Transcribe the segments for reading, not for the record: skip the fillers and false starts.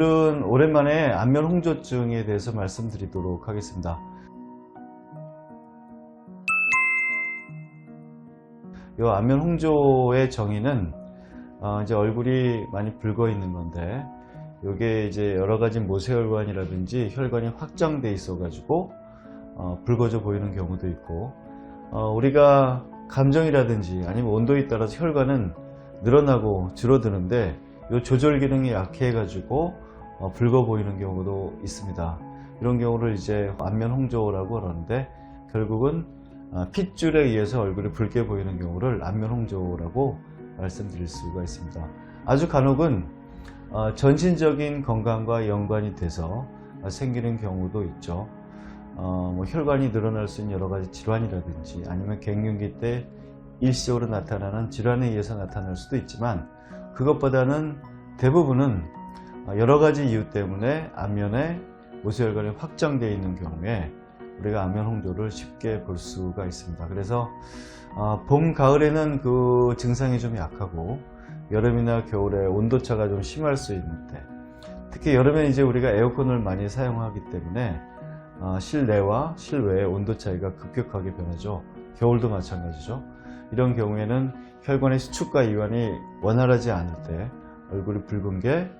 오늘은 오랜만에 안면 홍조증에 대해서 말씀드리도록 하겠습니다. 이 안면 홍조의 정의는 이제 얼굴이 많이 붉어 있는 건데, 이게 이제 여러 가지 모세혈관이라든지 혈관이 확장돼 있어 가지고 붉어져 보이는 경우도 있고, 우리가 감정이라든지 아니면 온도에 따라서 혈관은 늘어나고 줄어드는데 이 조절 기능이 약해 가지고 붉어 보이는 경우도 있습니다. 이런 경우를 이제 안면 홍조라고 그러는데, 결국은 핏줄에 의해서 얼굴이 붉게 보이는 경우를 안면 홍조라고 말씀드릴 수가 있습니다. 아주 간혹은 전신적인 건강과 연관이 돼서 생기는 경우도 있죠. 혈관이 늘어날 수 있는 여러 가지 질환이라든지 아니면 갱년기 때 일시적으로 나타나는 질환에 의해서 나타날 수도 있지만, 그것보다는 대부분은 여러 가지 이유 때문에 안면에 모세혈관이 확장되어 있는 경우에 우리가 안면 홍조를 쉽게 볼 수가 있습니다. 그래서 봄, 가을에는 그 증상이 좀 약하고, 여름이나 겨울에 온도차가 좀 심할 수 있는데, 특히 여름에 이제 우리가 에어컨을 많이 사용하기 때문에 실내와 실외의 온도 차이가 급격하게 변하죠. 겨울도 마찬가지죠. 이런 경우에는 혈관의 수축과 이완이 원활하지 않을 때 얼굴이 붉은 게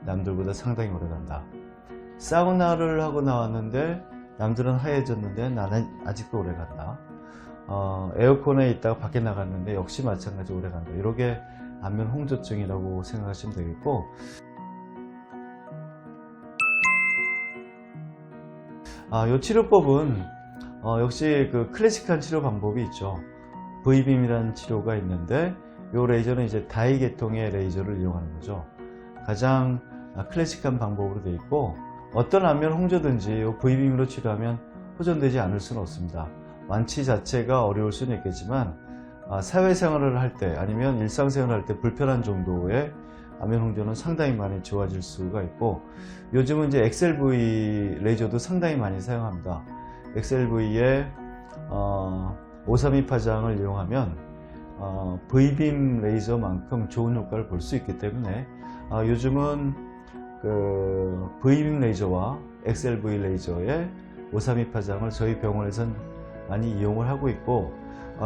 남들보다 상당히 오래간다. 사우나를 하고 나왔는데 남들은 하얘졌는데 나는 아직도 오래간다. 에어컨에 있다가 밖에 나갔는데 역시 마찬가지 오래간다. 이렇게 안면 홍조증이라고 생각하시면 되겠고, 이 치료법은 역시 그 클래식한 치료 방법이 있죠. V빔이라는 치료가 있는데, 이 레이저는 이제 다이 계통의 레이저를 이용하는 거죠. 가장 클래식한 방법으로 되어 있고, 어떤 안면 홍조든지 이 V빔으로 치료하면 호전되지 않을 수는 없습니다. 완치 자체가 어려울 수는 있겠지만, 사회생활을 할 때 아니면 일상생활을 할 때 불편한 정도의 안면 홍조는 상당히 많이 좋아질 수가 있고, 요즘은 이제 XLV 레이저도 상당히 많이 사용합니다. XLV의 532 파장을 이용하면 V빔 레이저만큼 좋은 효과를 볼 수 있기 때문에 요즘은 그 V빔 레이저와 XLV 레이저의 532 파장을 저희 병원에서는 많이 이용을 하고 있고,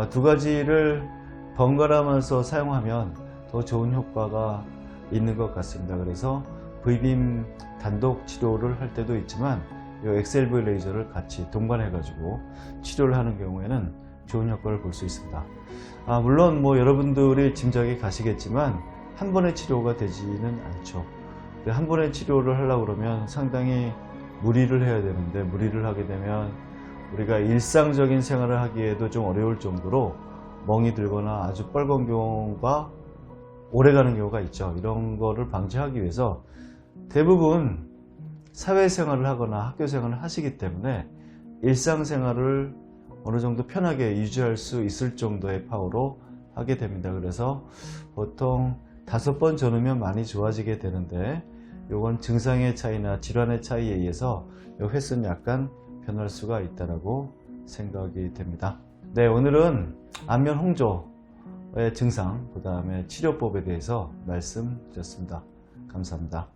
두 가지를 번갈아가면서 사용하면 더 좋은 효과가 있는 것 같습니다. 그래서 V빔 단독 치료를 할 때도 있지만, 이 XLV 레이저를 같이 동반해 가지고 치료를 하는 경우에는 좋은 효과를 볼 수 있습니다. 물론 여러분들이 짐작이 가시겠지만 한 번의 치료가 되지는 않죠. 한 번의 치료를 하려고 그러면 상당히 무리를 해야 되는데, 무리를 하게 되면 우리가 일상적인 생활을 하기에도 좀 어려울 정도로 멍이 들거나 아주 빨간 경우가 오래가는 경우가 있죠. 이런 거를 방지하기 위해서 대부분 사회생활을 하거나 학교생활을 하시기 때문에 일상생활을 어느 정도 편하게 유지할 수 있을 정도의 파워로 하게 됩니다. 그래서 보통 5번 전후면 많이 좋아지게 되는데, 이건 증상의 차이나 질환의 차이에 의해서 이 횟수는 약간 변할 수가 있다고 생각이 됩니다. 네, 오늘은 안면 홍조의 증상, 그 다음에 치료법에 대해서 말씀드렸습니다. 감사합니다.